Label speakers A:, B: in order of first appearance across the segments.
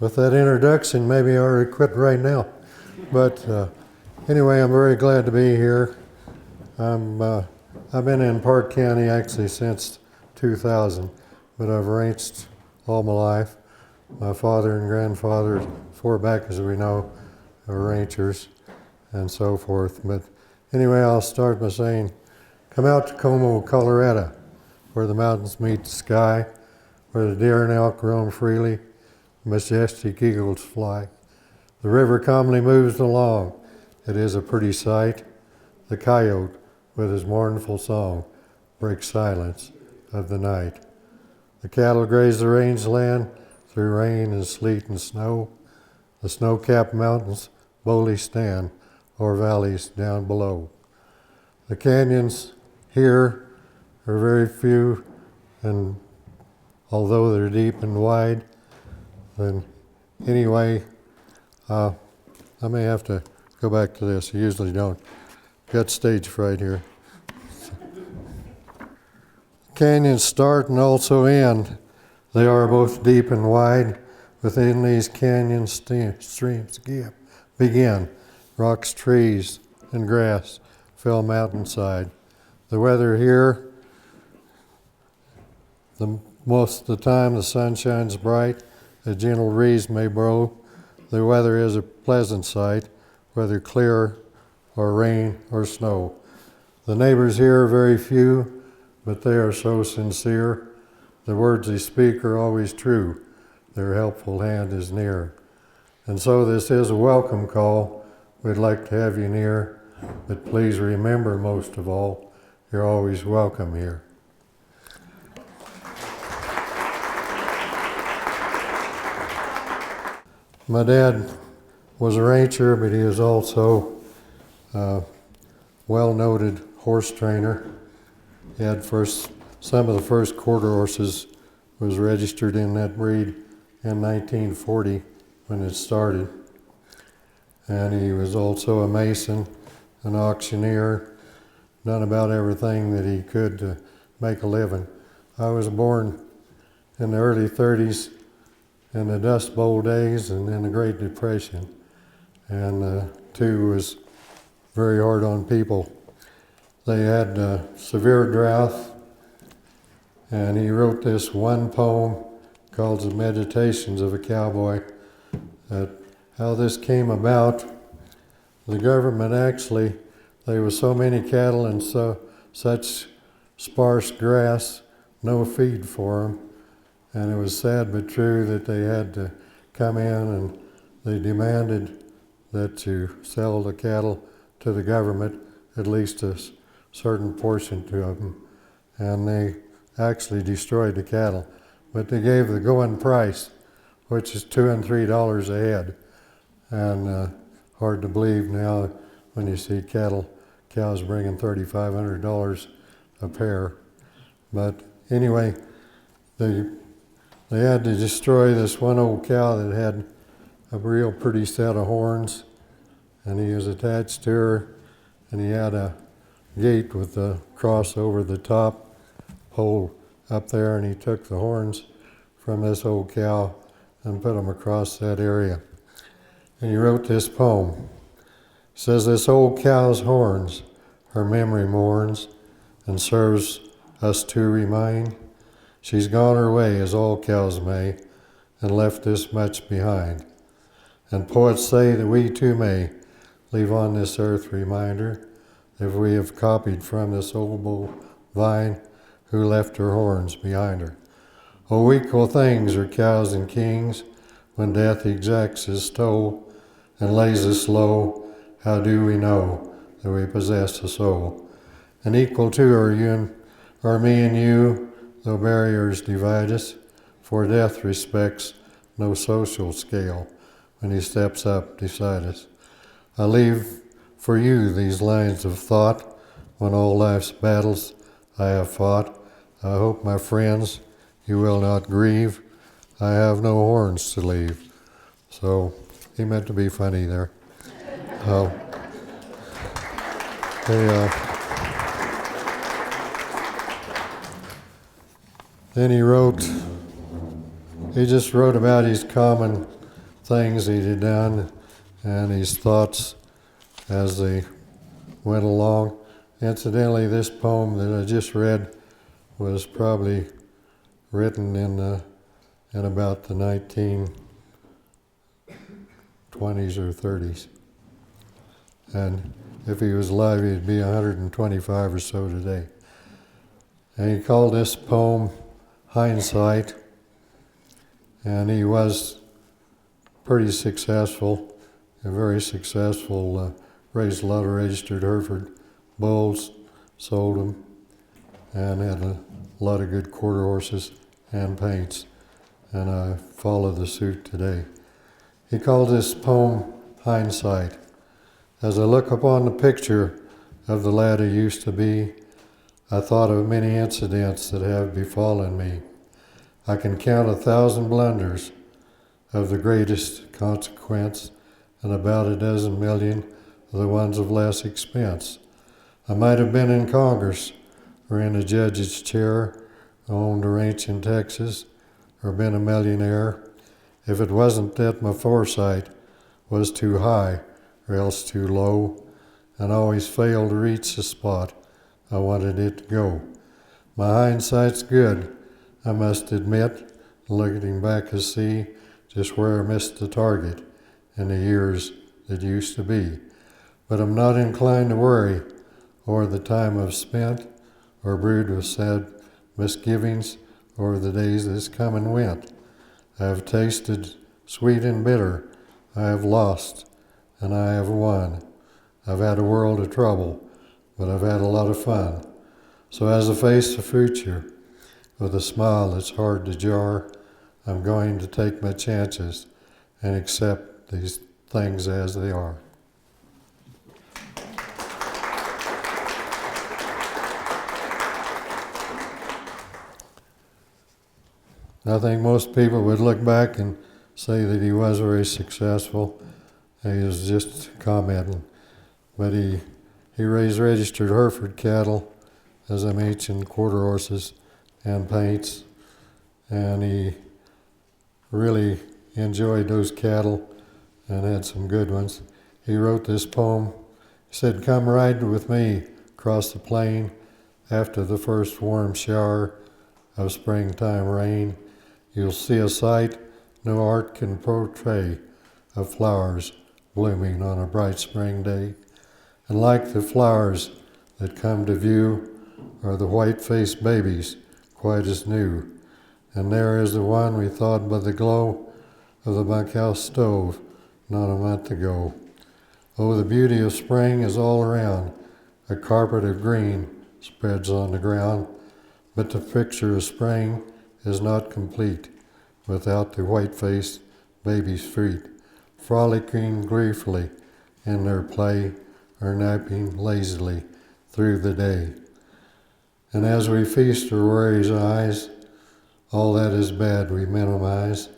A: with that introduction, maybe I ought to quit right now. But anyway, I'm very glad to be here. I've been in Park County actually since 2000, but I've ranched all my life. My father and grandfather, far back as we know, are ranchers and so forth. But anyway, I'll start by saying, come out to Como, Colorado, where the mountains meet the sky, where the deer and elk roam freely, majestic eagles fly. The river calmly moves along. It is a pretty sight. The coyote, with his mournful song, breaks silence of the night. The cattle graze the rangeland through rain and sleet and snow. The snow-capped mountains boldly stand o'er valleys down below. The canyons here are very few, and although they're deep and wide, then anyway, I may have to go back to this. I usually don't. Got stage fright here. Canyons start and also end. They are both deep and wide. Within these canyon streams begin rocks, trees, and grass fill mountainside. The weather here, most of the time the sun shines bright, a gentle breeze may blow. The weather is a pleasant sight, whether clear or rain or snow. The neighbors here are very few, but they are so sincere. The words they speak are always true. Their helpful hand is near. And so this is a welcome call. We'd like to have you near, but please remember, most of all, you're always welcome here. My dad was a rancher, but he was also a well-noted horse trainer. He had some of the first quarter horses was registered in that breed in 1940 when it started. And he was also a mason, an auctioneer, done about everything that he could to make a living. I was born in the early 30s in the Dust Bowl days and in the Great Depression. And too was very hard on people. They had severe drought, and he wrote this one poem called The Meditations of a Cowboy. How this came about, the government actually, there were so many cattle and such sparse grass, no feed for them. And it was sad but true that they had to come in and they demanded that you sell the cattle to the government, at least a certain portion to them. And they actually destroyed the cattle. But they gave the going price, which is $2 and $3 a head. And hard to believe now when you see cows bringing $3,500 a pair. But anyway, they had to destroy this one old cow that had a real pretty set of horns, and he was attached to her, and he had a gate with a cross over the top pole up there, and he took the horns from this old cow and put them across that area. And he wrote this poem. It says, this old cow's horns, her memory mourns and serves us to remind. She's gone her way as all cows may, and left this much behind. And poets say that we too may leave on this earth reminder, if we have copied from this old bull vine who left her horns behind her. Oh, equal things are cows and kings, when death exacts his toll and lays us low, how do we know that we possess a soul? And equal too are me and you, though barriers divide us, for death respects no social scale when he steps up beside us. I leave for you these lines of thought, when all life's battles I have fought. I hope, my friends, you will not grieve. I have no horns to leave. So he meant to be funny there. Then he just wrote about his common things he had done and his thoughts as they went along. Incidentally, this poem that I just read was probably written in about the 1920s or 30s. And if he was alive, he'd be 125 or so today. And he called this poem Hindsight, and he was pretty successful, very successful, raised a lot of registered Hereford bulls, sold them, and had a lot of good quarter horses and paints, and I follow the suit today. He called this poem Hindsight. As I look upon the picture of the lad who used to be, I thought of many incidents that have befallen me. I can count 1,000 blunders of the greatest consequence and about a dozen million of the ones of less expense. I might have been in Congress or in a judge's chair, owned a ranch in Texas, or been a millionaire, if it wasn't that my foresight was too high or else too low, and always failed to reach the spot I wanted it to go. My hindsight's good, I must admit, looking back to see just where I missed the target in the years that used to be. But I'm not inclined to worry o'er the time I've spent, or brood with sad misgivings o'er the days that's come and went. I have tasted sweet and bitter, I have lost, and I have won. I've had a world of trouble, but I've had a lot of fun. So as I face the future with a smile that's hard to jar, I'm going to take my chances and accept these things as they are. I think most people would look back and say that he was very successful. He was just commenting. But he raised registered Hereford cattle, as I mentioned, quarter horses and paints, and he really enjoyed those cattle and had some good ones. He wrote this poem. He said, "Come ride with me across the plain after the first warm shower of springtime rain. You'll see a sight no art can portray of flowers blooming on a bright spring day. And like the flowers that come to view are the white-faced babies quite as new. And there is the one we thought by the glow of the bunkhouse stove not a month ago. Oh, the beauty of spring is all around. A carpet of green spreads on the ground, but the picture of spring is not complete without the white-faced baby's feet, frolicking gleefully in their play or napping lazily through the day. And as we feast our worries' eyes, all that is bad we minimize.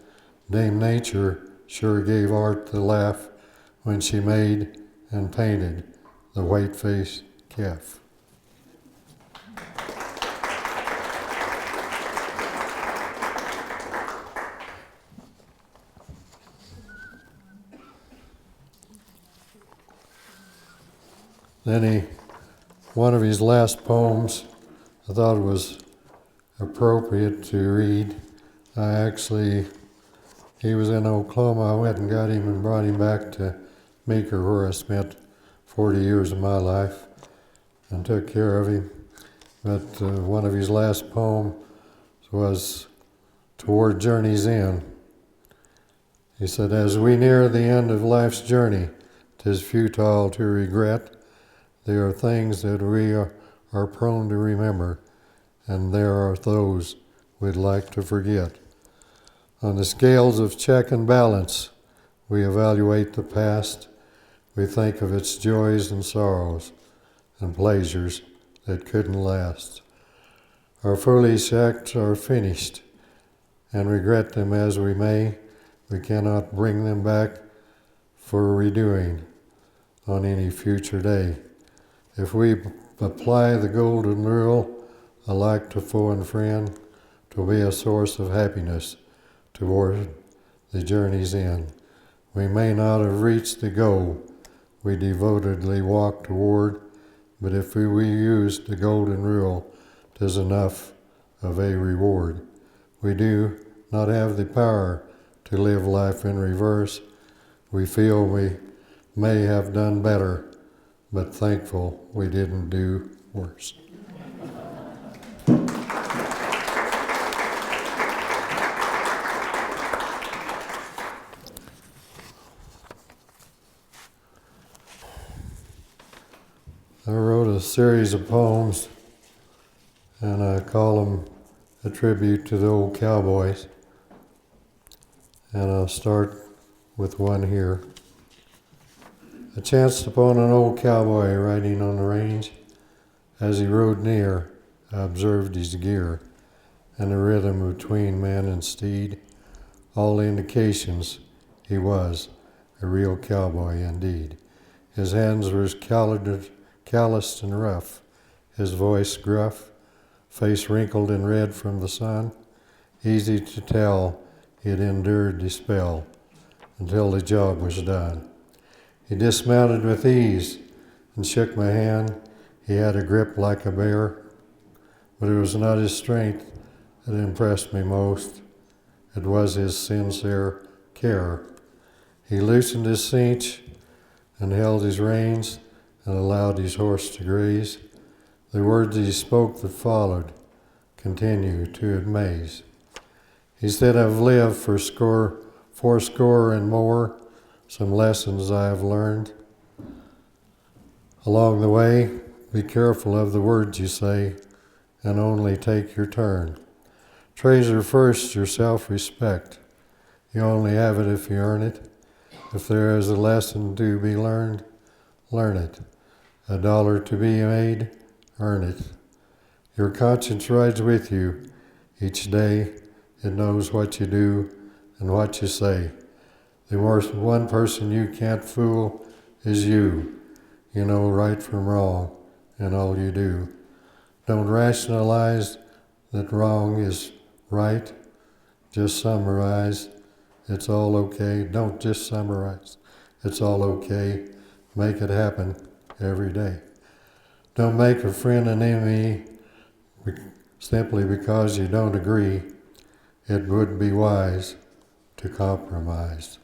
A: Dame Nature sure gave art the laugh when she made and painted the white-faced calf." Then one of his last poems, I thought it was appropriate to read. He was in Oklahoma. I went and got him and brought him back to Meeker, where I spent 40 years of my life and took care of him. But one of his last poems was Toward Journey's End. He said, "As we near the end of life's journey, 'tis futile to regret. There are things that we are prone to remember, and there are those we'd like to forget. On the scales of check and balance, we evaluate the past. We think of its joys and sorrows and pleasures that couldn't last. Our foolish acts are finished, and regret them as we may, we cannot bring them back for redoing on any future day. If we apply the golden rule, alike to foe and friend, 'twill be a source of happiness toward the journey's end. We may not have reached the goal we devotedly walked toward, but if we used the golden rule, 'tis enough of a reward. We do not have the power to live life in reverse. We feel we may have done better, but thankful we didn't do worse. I wrote a series of poems, and I call them a tribute to the old cowboys. And I'll start with one here. I chanced upon an old cowboy riding on the range. As he rode near, I observed his gear and the rhythm between man and steed. All indications he was a real cowboy indeed. His hands were calloused and rough, his voice gruff, face wrinkled and red from the sun. Easy to tell he had endured the spell until the job was done. He dismounted with ease and shook my hand. He had a grip like a bear, but it was not his strength that impressed me most. It was his sincere care. He loosened his cinch and held his reins and allowed his horse to graze. The words he spoke that followed continue to amaze. He said, I've lived for fourscore and more, some lessons I have learned. Along the way, be careful of the words you say and only take your turn. Treasure first your self-respect. You only have it if you earn it. If there is a lesson to be learned, learn it. $1 to be made, earn it. Your conscience rides with you each day. It knows what you do and what you say. The one person you can't fool is you. You know right from wrong in all you do. Don't rationalize that wrong is right. Just summarize. It's all okay. Don't just summarize. It's all okay. Make it happen every day. Don't make a friend an enemy simply because you don't agree. It would be wise to compromise.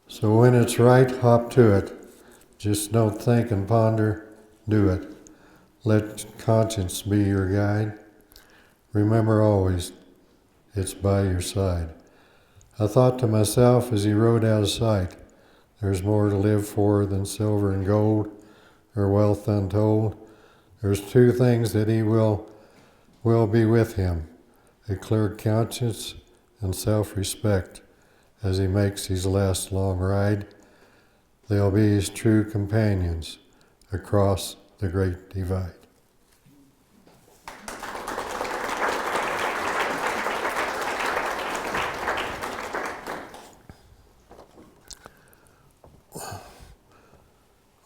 A: So when it's right, hop to it. Just don't think and ponder, do it. Let conscience be your guide. Remember always, it's by your side. I thought to myself as he rode out of sight, there's more to live for than silver and gold, or wealth untold. There's two things that he will be with him, a clear conscience and self-respect as he makes his last long ride. They'll be his true companions across the great divide.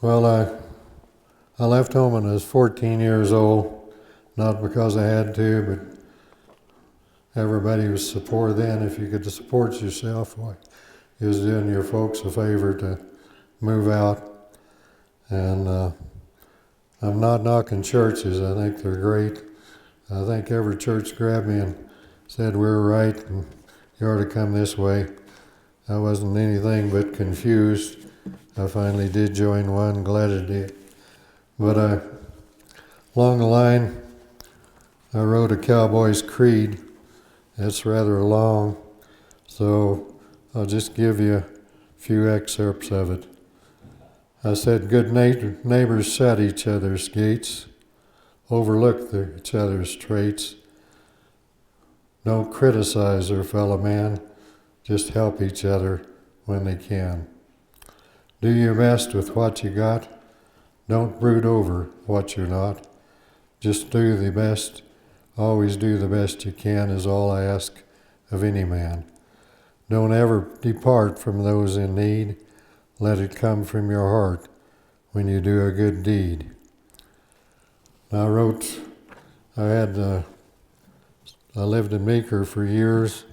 A: Well, I left home when I was 14 years old, not because I had to, but everybody was poor then. If you could support yourself, you was doing your folks a favor to move out. And I'm not knocking churches. I think they're great. I think every church grabbed me and said we were right and you ought to come this way. I wasn't anything but confused. I finally did join one, glad I did. But along the line, I wrote a Cowboy's Creed. It's rather long, so I'll just give you a few excerpts of it. I said, good neighbors shut each other's gates, overlook each other's traits. Don't criticize their fellow man, just help each other when they can. Do your best with what you got. Don't brood over what you're not. Just do the best. Always do the best you can is all I ask of any man. Don't ever depart from those in need. Let it come from your heart when you do a good deed. I lived in Meeker for years.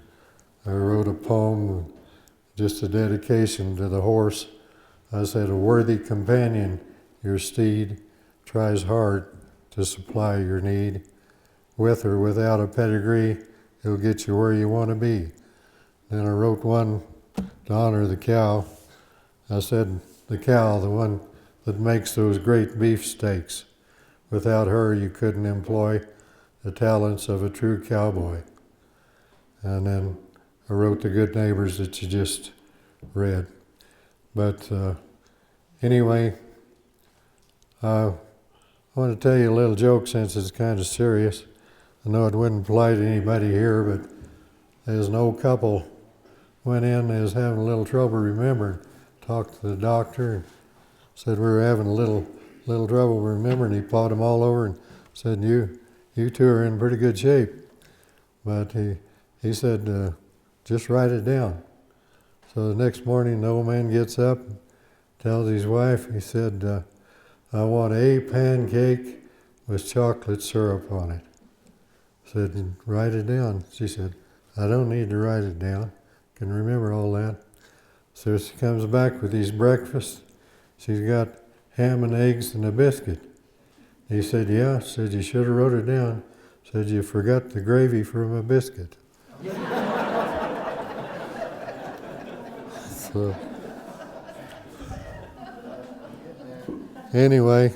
A: I wrote a poem just a dedication to the horse. I said, a worthy companion, your steed, tries hard to supply your need. With or without a pedigree, he'll get you where you want to be. Then I wrote one to honor the cow. I said, the cow, the one that makes those great beef steaks. Without her, you couldn't employ the talents of a true cowboy. And then I wrote the good neighbors that you just read. But anyway, I want to tell you a little joke since it's kind of serious. I know it wouldn't apply to anybody here, but there's an old couple went in, they was having a little trouble remembering. Talked to the doctor and said we were having a little trouble remembering. He pawed them all over and said, you two are in pretty good shape. But he said, just write it down. So the next morning, the old man gets up and tells his wife, he said, I want a pancake with chocolate syrup on it. I said, write it down. She said, I don't need to write it down. I can remember all that. So she comes back with his breakfast. She's got ham and eggs and a biscuit. He said, yeah. She said, you should have wrote it down. Said, you forgot the gravy from a biscuit. So, anyway,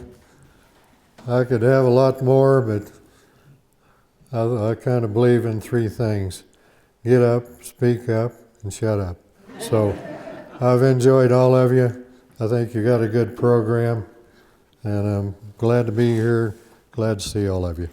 A: I could have a lot more, but I kind of believe in three things. Get up, speak up, and shut up. So I've enjoyed all of you. I think you got a good program, and I'm glad to be here. Glad to see all of you.